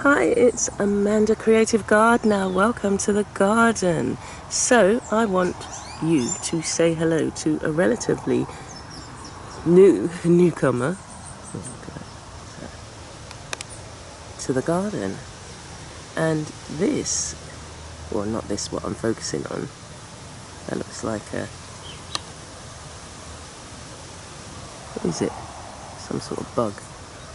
Hi, it's Amanda Creative Gardener. Welcome to the garden. So I want you to say hello to a relatively newcomer to the garden. And this, well, not this, what I'm focusing on, that looks like a, what is it? Some sort of bug.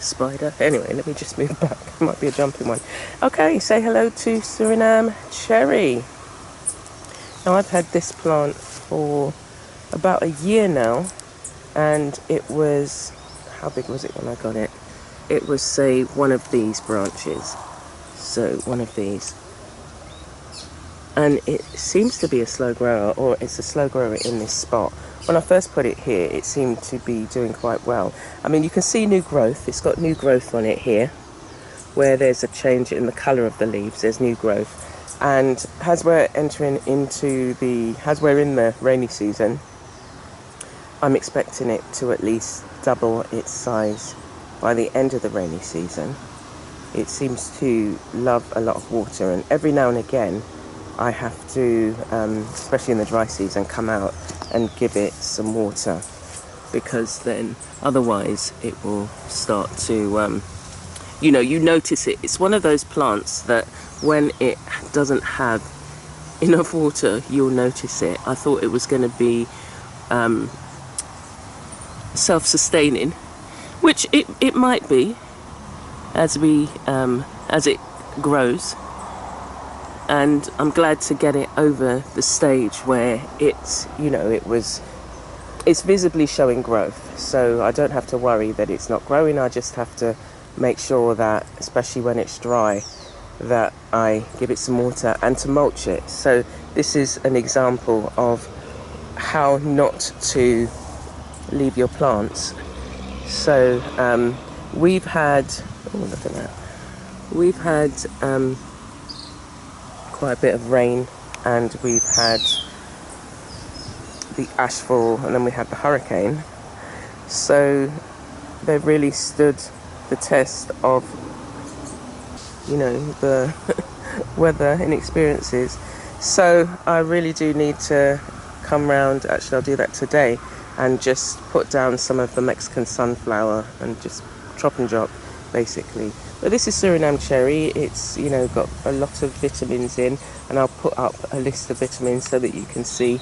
Spider. Anyway, let me just move back. It might be a jumping one. Okay, say hello to Suriname Cherry. Now, I've had this plant for about a year now, and it was, how big was it when I got it? It was, say, one of these branches. So, one of these. And it seems to be a slow grower, or it's a slow grower in this spot. When I first put it here, it seemed to be doing quite well. I mean, you can see new growth. It's got new growth on it here, where there's a change in the colour of the leaves. There's new growth. And as we're entering into as we're in the rainy season, I'm expecting it to at least double its size by the end of the rainy season. It seems to love a lot of water, and every now and again, I have to, especially in the dry season, come out and give it some water, because then otherwise it will start to, you notice it. It's one of those plants that when it doesn't have enough water, you'll notice it. I thought it was going to be self-sustaining, which it might be as it grows. And I'm glad to get it over the stage where it's visibly showing growth. So I don't have to worry that it's not growing. I just have to make sure that, especially when it's dry, that I give it some water and to mulch it. So this is an example of how not to leave your plants. So we've had, oh, look at that. We've had quite a bit of rain, and we've had the ashfall, and then we had the hurricane. So they've really stood the test of, the weather and experiences. So I really do need to come round. Actually, I'll do that today and just put down some of the Mexican sunflower and just chop and drop, basically. But this is Suriname Cherry. It's, got a lot of vitamins in, and I'll put up a list of vitamins so that you can see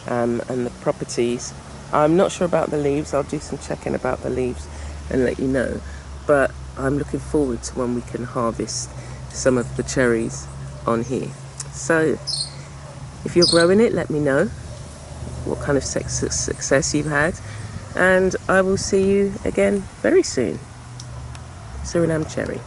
and the properties. I'm not sure about the leaves. I'll do some checking about the leaves and let you know. But I'm looking forward to when we can harvest some of the cherries on here. So if you're growing it, let me know what kind of success you've had, and I will see you again very soon. Suriname Cherry.